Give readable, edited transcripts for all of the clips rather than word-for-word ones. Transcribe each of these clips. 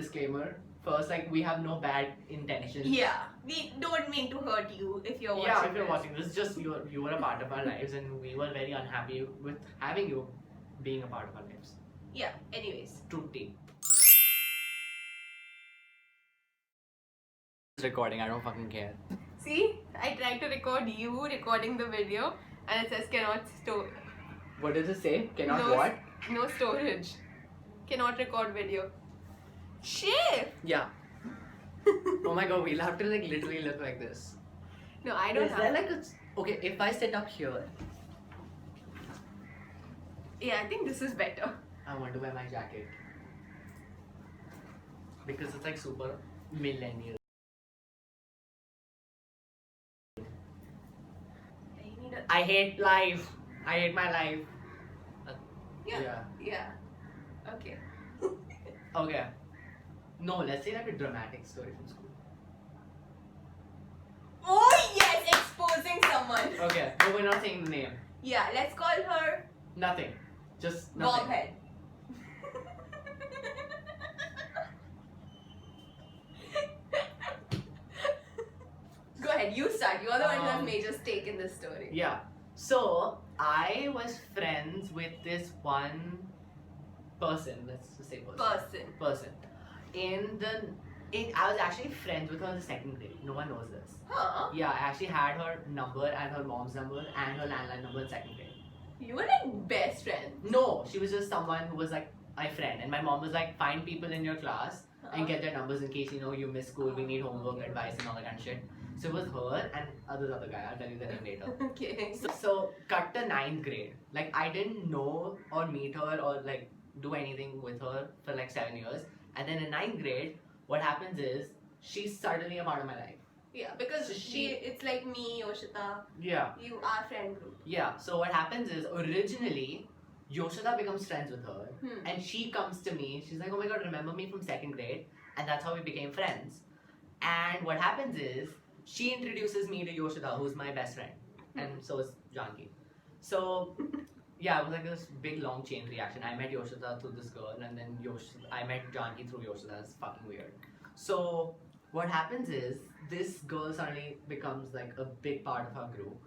disclaimer first. Like, we have no bad intentions. Yeah, we don't mean to hurt you if you're watching. Yeah, if you're this. watching this, just you were a part of our lives, and we were very unhappy with having you being a part of our lives. Yeah. Anyways. True tea. Recording. I don't fucking care. See, I tried to record you recording the video, and it says cannot store. What does it say? Cannot No, what? No storage. Cannot record video. Shit. Yeah. Oh my god, we'll have to like literally look like this. No, I don't Is have. there like a... Okay, if I sit up here, Yeah, I think this is better. I want to wear my jacket. Because it's like super millennial. I need a. I hate life. I hate my life. Yeah. Yeah. Okay. Okay. No, let's say like a dramatic story from school. Oh yes, exposing someone. Okay, but we're not saying the name. Yeah, let's call her Nothing. Just nothing. Bobhead. Go ahead, you start. You're the one who has major stake in this story. Yeah. So I was friends with this one person. Let's just say person. Person. I was actually friends with her in the second grade. No one knows this. Huh? Yeah, I actually had her number and her mom's number and her landline number in second grade. You were like best friends. No, she was just someone who was like my friend, and my mom was like, find people in your class and get their numbers in case you miss school, we need homework, advice, and all that kind of shit. So it was her and this other guy. I'll tell you the name later. Okay. So cut to 9th grade. Like, I didn't know or meet her or like do anything with her for like 7 years. And then in 9th grade, what happens is she's suddenly a part of my life. Yeah, because So it's like me, Yoshita. Yeah. You are friend group. Yeah. So what happens is originally Yoshita becomes friends with her, and she comes to me. She's like, "Oh my god, remember me from second grade?" And that's how we became friends. And what happens is she introduces me to Yoshita, who's my best friend, and so is Janki. So yeah, it was like this big long chain reaction. I met Yoshita through this girl, and then I met Janki through Yoshita. It's fucking weird. So what happens is this girl suddenly becomes like a big part of our group,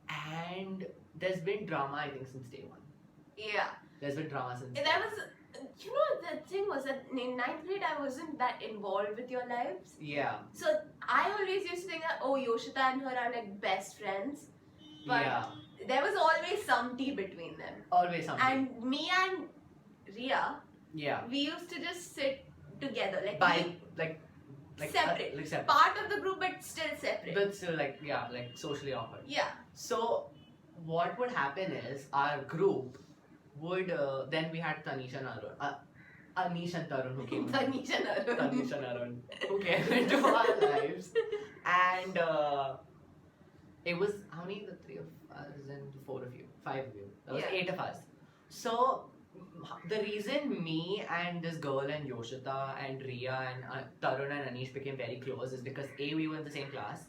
and there's been drama, I think, since day one. Yeah. There's been drama since. That was, the thing was that in 9th grade I wasn't that involved with your lives. Yeah. So I always used to think that, oh, Yoshita and her are like best friends. But Yeah. there was always some tea between them. Always something. And me and Ria, Yeah. we used to just sit together. Like, Like separate. like separate. Part of the group but still separate. But still, like, yeah, like socially awkward. Yeah. So what would happen is our group would then we had Tanisha and Arun. Anish and Tarun who came. Tanisha and Arun. Tanisha and Arun who came into our lives, and it was how many? The 3 of us and 4 of you, 5 of you. That was Yeah. 8 of us. So the reason me and this girl and Yoshita and Ria and Tarun and Anish became very close is because A, we were in the same class.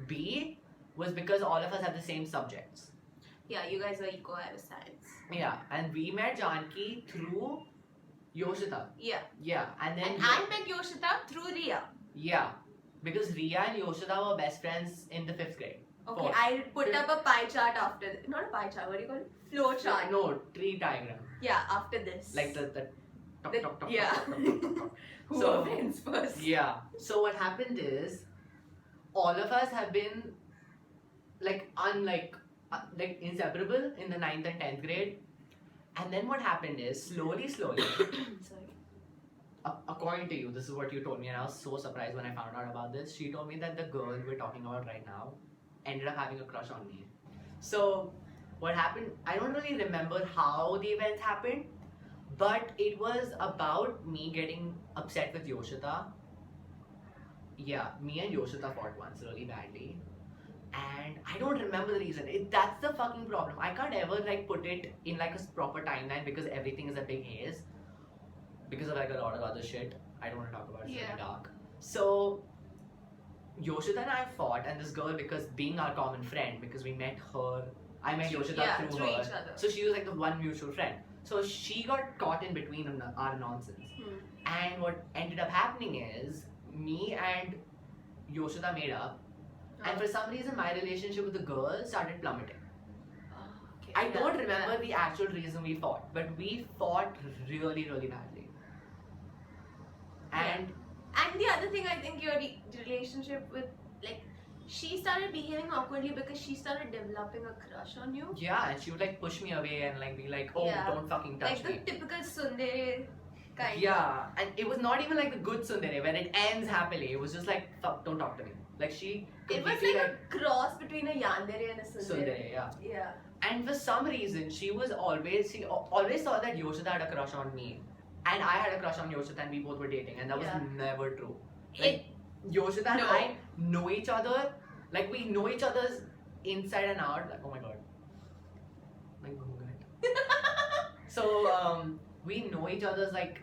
B was because all of us had the same subjects. Yeah, you guys were eco, I was science. Yeah, and we met Janki through Yoshita. Yeah. Yeah, and then And I met Yoshita through Ria. yeah, because Ria and Yoshita were best friends in the 5th grade. Okay, Fourth. I'll put up a pie chart after. Not a pie chart, what do you call it? Flow chart. No, tree diagram. Yeah, after this. Like the top, The- top, top, yeah. top, top, top, top, top. Who So- wins first? Yeah. So what happened is, all of us have been like like inseparable in the 9th and 10th grade. And then what happened is, slowly, Sorry. according to you, this is what you told me, and I was so surprised when I found out about this. She told me that the girl we're talking about right now ended up having a crush on me. So what happened, I don't really remember how the events happened, but it was about me getting upset with Yoshita. Yeah, me and Yoshita fought once really badly, and I don't remember the reason. That's the fucking problem. I can't ever like put it in like a proper timeline because everything is a big haze because of like a lot of other shit I don't want to talk about. It's Yeah. really dark. So Yoshita and I fought, and this girl, because being our common friend, because we met her, I met Yoshita through her. each other. So she was like the one mutual friend. So she got caught in between our nonsense. And what ended up happening is me and Yoshida made up, and for some reason my relationship with the girl started plummeting. Okay. I don't remember the actual reason we fought, but we fought really, really badly. And And the other thing, I think your relationship with, like, she started behaving awkwardly because she started developing a crush on you. yeah, and she would like push me away and like be like, oh, Yeah. don't fucking touch Like the me. typical tsundere kind. Yeah, and it was not even like the good tsundere when it ends happily. It was just like, fuck, don't talk to me. Like she It was completely, like a cross between a yandere and a tsundere. tsundere, yeah. Yeah. And for some reason, she always saw that Yoshida had a crush on me, and I had a crush on Yoshida, and we both were dating, and that was Yeah. never true. Like, Yoshida and No. I know each other, like we know each other's inside and out. Like, oh my god, like so we know each other's like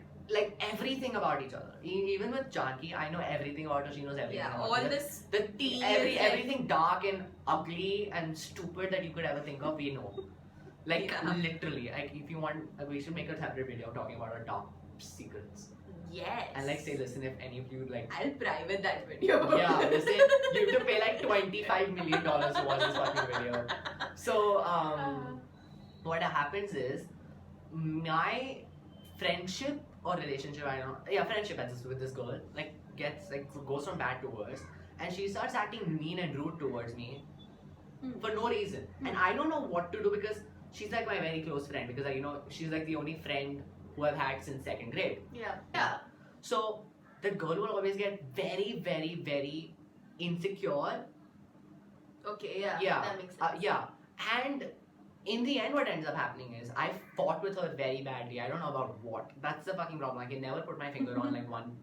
everything about each other. Even with Janki, I know everything about her. She knows everything. Yeah. about All her. this The tea is like- everything dark and ugly and stupid that you could ever think of, we know. Like Yeah. literally, like if you want, we should make a separate video talking about our top secrets. Yes. And like say, listen, if any of you like, I'll private that video. yeah, listen, you have to pay like $25 million to watch this fucking video. So what happens is my friendship or relationship, I don't know, yeah, friendship with this girl like gets like goes from bad to worse, and she starts acting mean and rude towards me for no reason, and I don't know what to do because she's like my very close friend, because she's like the only friend who I've had since second grade. Yeah. So the girl will always get very, very, very insecure. Okay. Yeah. Yeah. That makes sense. Yeah. And in the end, what ends up happening is I fought with her very badly. I don't know about what. That's the fucking problem. I can never put my finger on like one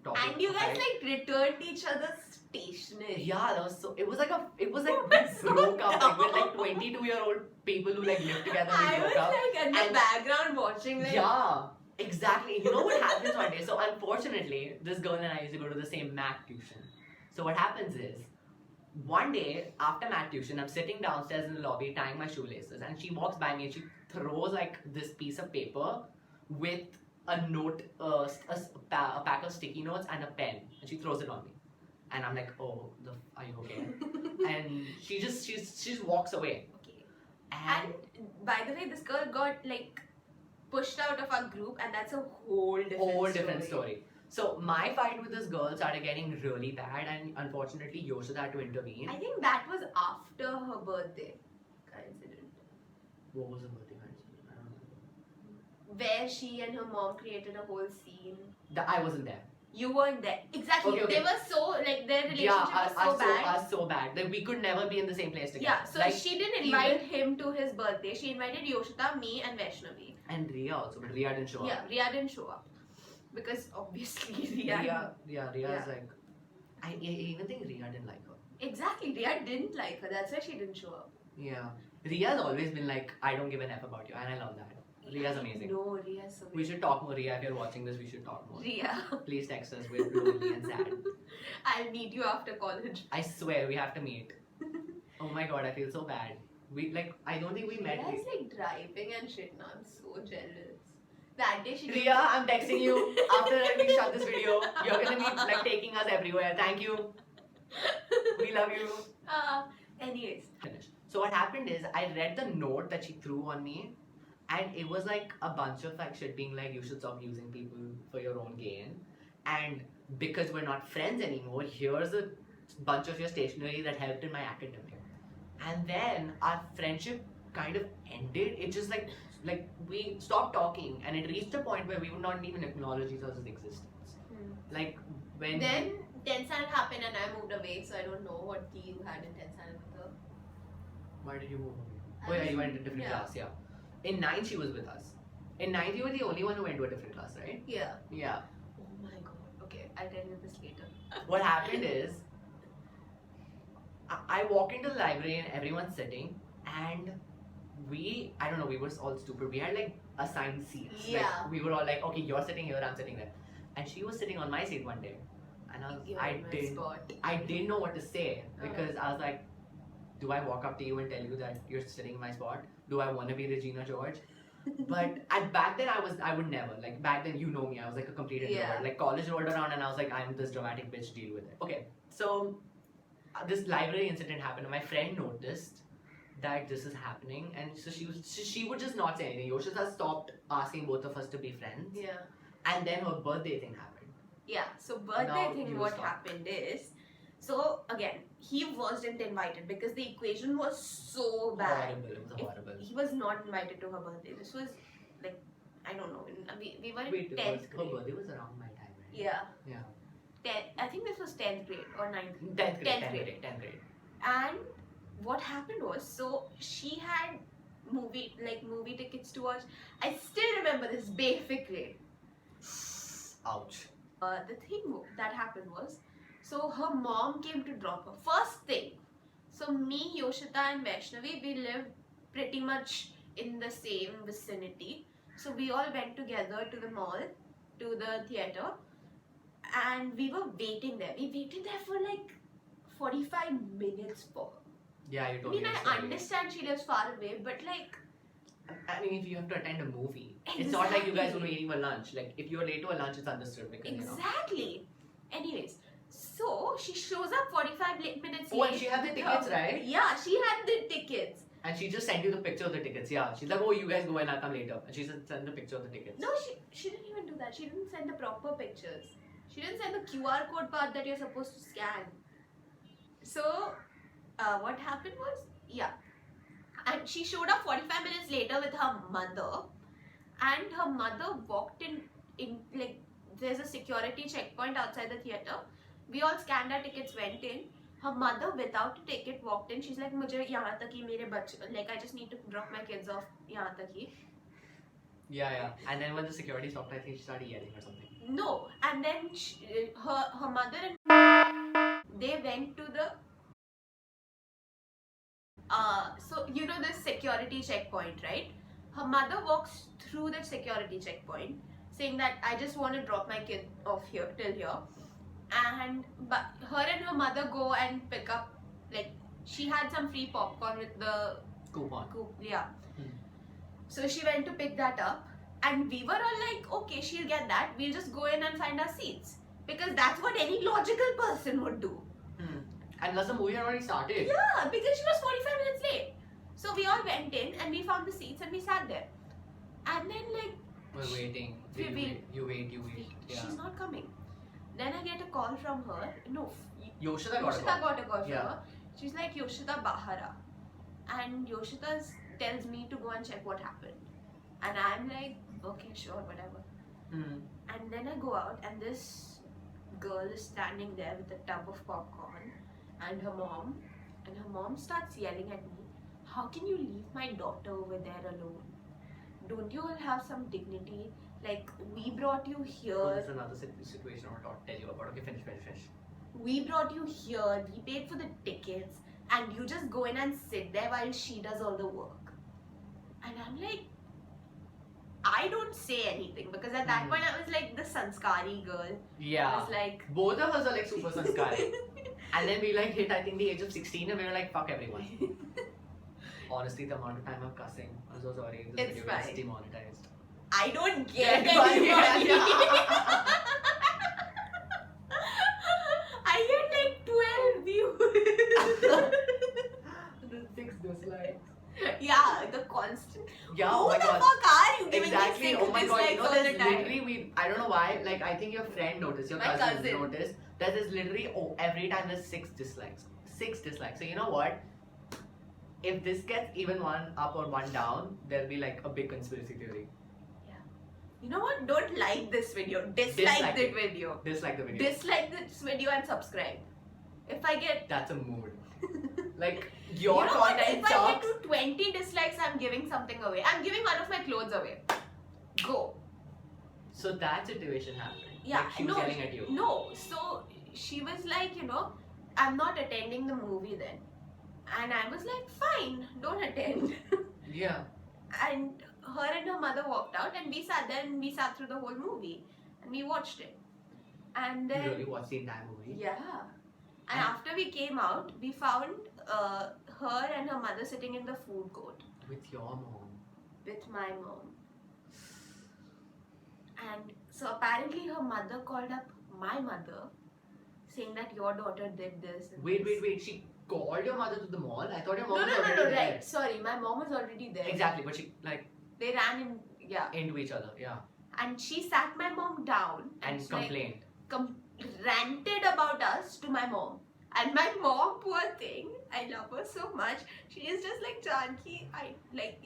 topic. And you guys right? like returned each other's stationery. Yeah, that was so. It was like we That's so broke up. Like we're like dumb. 22-year-old people who like live together. We I was broke up. like in the And- background watching like. Yeah, exactly. You know what happens one day? So unfortunately, this girl and I used to go to the same math tuition. So what happens is, one day after math tuition, I'm sitting downstairs in the lobby tying my shoelaces, and she walks by me and she throws like this piece of paper with a note, a pack of sticky notes and a pen, and she throws it on me, and I'm like, oh, are you okay? And she just walks away. Okay. And And by the way, this girl got like pushed out of our group, and that's a whole different story. So my fight with this girl started getting really bad, and unfortunately Yoshida had to intervene. I think that was after her birthday. Coincident. What was the birthday coincidence? I don't know. Where she and her mom created a whole scene. I wasn't there. You weren't there. Exactly. Okay. They were so like their relationship Yeah, was so bad. us so bad. Like we could never be in the same place together. Yeah, so like, she didn't invite him to his birthday. She invited Yoshita, me, and Vaishnavi. and Riya also, but Riya didn't show Yeah, up. Riya didn't show up. Because obviously Riya. Riya's Yeah. like, I even think Riya didn't like her. Exactly, Riya didn't like her. That's why she didn't show up. Yeah, Riya's always been like, I don't give an F about you, and I love that. Riya's amazing. No, Riya's so We should talk more, Riya. If you're watching this, we should talk more. Riya. Please text us. We're lonely and sad. I'll meet you after college. I swear we have to meet. Oh my god, I feel so bad. I don't think we met. Riya's like driving and shit now. I'm so jealous. That day she Riya, I'm texting you after we shut this video. You're gonna be like taking us everywhere. Thank you. We love you. Anyways. Finish. So what happened is I read the note that she threw on me, and it was like a bunch of like shit being like, you should stop using people for your own gain, and because we're not friends anymore, here's a bunch of your stationery that helped in my academic. And then our friendship kind of ended. It just like we stopped talking, and it reached a point where we would not even acknowledge each other's existence. Like when Then 10th standard happened and I moved away, so I don't know what tea you had in 10th standard with her. Why did you move away? Oh yeah, you went to a different Yeah. class, yeah. In 9th, she was with us. In 9th, you were the only one who went to a different class, right? Yeah. Yeah. Oh my god. Okay, I'll tell you this later. What happened is, I walk into the library and everyone's sitting, and I don't know, we were all stupid. We had like assigned seats. Yeah. Like, we were all like, okay, you're sitting here, I'm sitting there. And she was sitting on my seat one day. And You're I in my spot. didn't know what to say, because Uh-huh. I was like, do I walk up to you and tell you that you're sitting in my spot? Do I want to be Regina George? But back then I would never, like, back then, you know me, I was like a complete introvert. Yeah. Like, college rolled around and I was like, I'm this dramatic bitch, deal with it. Okay, so this library incident happened and my friend noticed that this is happening, and so she would just not say anything. Yoshida stopped asking both of us to be friends, Yeah. and then her birthday thing happened. Yeah, so birthday Now thing, you what start. happened is, so again, he wasn't invited because the equation was so bad. Horrible, it was If horrible. he was not invited to her birthday. This was like, I don't know, we were in Wait, 10th her grade. birthday was around my time, right? Yeah, Yeah. I think this was 10th grade or 9th grade. 10th grade, 10th grade. 10th grade. And what happened was, so she had movie tickets to watch. I still remember this basic grade. Ouch. The thing that happened was, so her mom came to drop her. First thing, so me, Yoshita and Vaishnavi, we lived pretty much in the same vicinity. So we all went together to the mall, to the theatre, and we were waiting there. We waited there for like 45 minutes for her. Yeah, you I told mean, me. the I story. understand she lives far away, but like, I mean, if you have to attend a movie, it's not like you guys were Exactly. waiting for lunch. Like, if you're late to a lunch, it's understood because, you know. exactly. Anyways, so she shows up 45 minutes Oh, late. and she had the with tickets, her- right? Yeah, she had the tickets. And she just sent you the picture of the tickets. Yeah, she's like, oh, you guys go and I'll come later. And she sent the picture of the tickets. No, she didn't even do that. She didn't send the proper pictures. She didn't send the QR code part that you're supposed to scan. So, what happened was, yeah. And she showed up 45 minutes later with her mother. And her mother walked in like, there's a security checkpoint outside the theatre. We all scanned our tickets, went in. Her mother, without a ticket, walked in. She's like, "मुझे यहाँ तक ही मेरे बच्चे, like, I just need to drop my kids off यहाँ तक ही." Yeah, yeah. And then when the security stopped, I think she started yelling or something. No, and then her mother and they went to the so you know this security checkpoint, right? Her mother walks through that security checkpoint, saying that I just want to drop my kid off here till here, and but her and her mother go and pick up, like, she had some free popcorn with the Coupon. yeah. Hmm. So she went to pick that up, and we were all like, okay, she'll get that. We'll just go in and find our seats, because that's what any logical person would do. Hmm. And plus the movie had already started. Yeah, because she was 45 minutes late. So we all went in and we found the seats and we sat there. And then, like, We're waiting. You wait. Yeah. she's not coming. Then I get a call from her. No, Yoshida got a Yoshita call. got a call from Yeah. her. She's like, Yoshita Bahara. And Yoshita tells me to go and check what happened. And I'm like, okay, sure, whatever. Hmm. And then I go out and this girl is standing there with a tub of popcorn and her mom. And her mom starts yelling at me, how can you leave my daughter over there alone? Don't you all have some dignity? Like, we brought you Oh, here. there's another situation I want to tell you about. Okay, finish. We brought you here. We paid for the tickets. And you just go in and sit there while she does all the work. And I'm like, I don't say anything because at that point I was like the sanskari girl. I Yeah. was like, Both of us are like super sanskari. And then we like hit, I think, the age of 16 and we were like, fuck everyone. Honestly, the amount of time I'm cussing, I'm so sorry. This It's video gets fine. demonetized. I don't get Yeah, any yeah, money. yeah. I get like 12 views. The 6 dislikes. Yeah, the constant. Yeah, Who oh my the god. fuck are you giving Exactly. me 6 Oh my god. dislikes You know, all the there's time? literally I don't know why. Like I think your friend noticed, your My cousin, cousin. noticed that there's literally every time there's 6 dislikes. 6 dislikes. So you know what? If this gets even one up or one down, there'll be like a big conspiracy theory. You know what? Don't like this video. Dislike Dislike the it. video. Dislike the video. Dislike this video and subscribe. If I get That's a mood. Like your you know what? content If I sucks. get to 20 dislikes, I'm giving something away. I'm giving one of my clothes away. Go. So that situation happened. Yeah, Like she was no, yelling at you. No, so she was like, you know, I'm not attending the movie then. And I was like, fine, don't attend. Yeah. And her and her mother walked out and we sat there and we sat through the whole movie. And we watched it. And then... You really watched the entire movie? Yeah. And after we came out, we found her and her mother sitting in the food court. With your mom. with my mom. And so apparently her mother called up my mother saying that your daughter did this. And Wait, this. wait, wait. She called your mother to the mall? I thought your No, mom was no, no, already no, there. right. Sorry, my mom was already there. Exactly, but she like They ran in, yeah. into each other, yeah. And she sat my mom down And she, like, complained. ranted about us to my mom. And my mom, poor thing, I love her so much. She is just like, Janki, I like,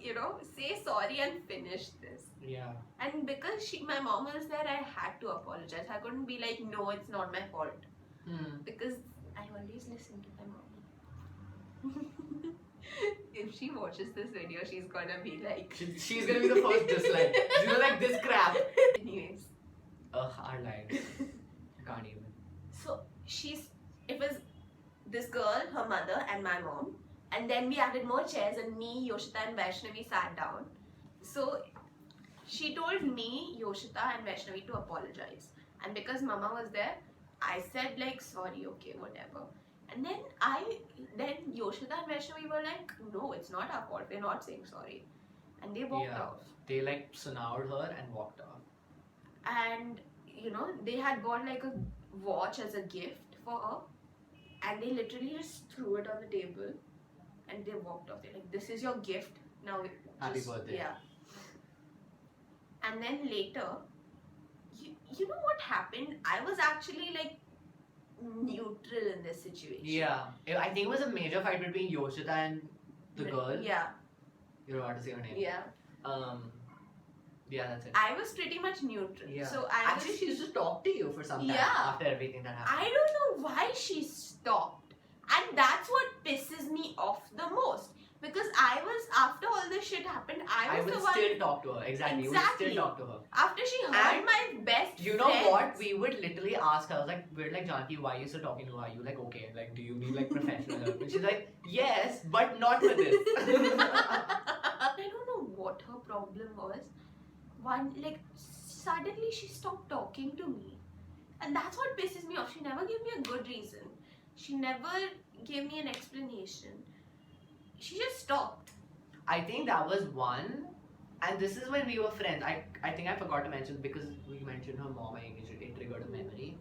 say sorry and finish this. Yeah. And because my mom was there, I had to apologize. I couldn't be like, no, it's not my fault. Because I always listen to my mom. If she watches this video, she's gonna be like... She's gonna be the first dislike. She's like, this crap. Anyways. Ugh, our lives. Can't even. So, it was this girl, her mother, and my mom. And then we added more chairs, and me, Yoshita, and Vaishnavi sat down. So, she told me, Yoshita, and Vaishnavi to apologize. And because Mama was there, I said like, sorry, okay, whatever. And then Yoshita and Vaishnavi were like, no, it's not our fault. We're not saying sorry. And they walked off. They like sonowed her and walked off. And they had bought like a watch as a gift for her. And they literally just threw it on the table. And they walked off. They're like, this is your gift. Now Happy birthday. Yeah. And then later, you know what happened? I was actually like neutral in this situation. Yeah. I think it was a major fight between Yoshita and the girl. Yeah. You're about to say her name. Yeah. Yeah, that's it. I was pretty much neutral. Yeah. So actually, she used to talk to you for some time after everything that happened. I don't know why she stopped. And that's what pisses me off the most. Because after all this shit happened, I was the one... still talk to her. Exactly. You would still talk to her. After she heard my best You know what? We would literally ask her, I was like, we're like, Janki, why are you still talking to her? Are you like, okay, like, do you need like professional help? And she's like, yes, but not for this. I don't know what her problem was. Suddenly she stopped talking to me. And that's what pisses me off. She never gave me a good reason. She never gave me an explanation. She just stopped. I think that was one. And this is when we were friends. I think I forgot to mention because we mentioned her mom. I think it triggered a memory.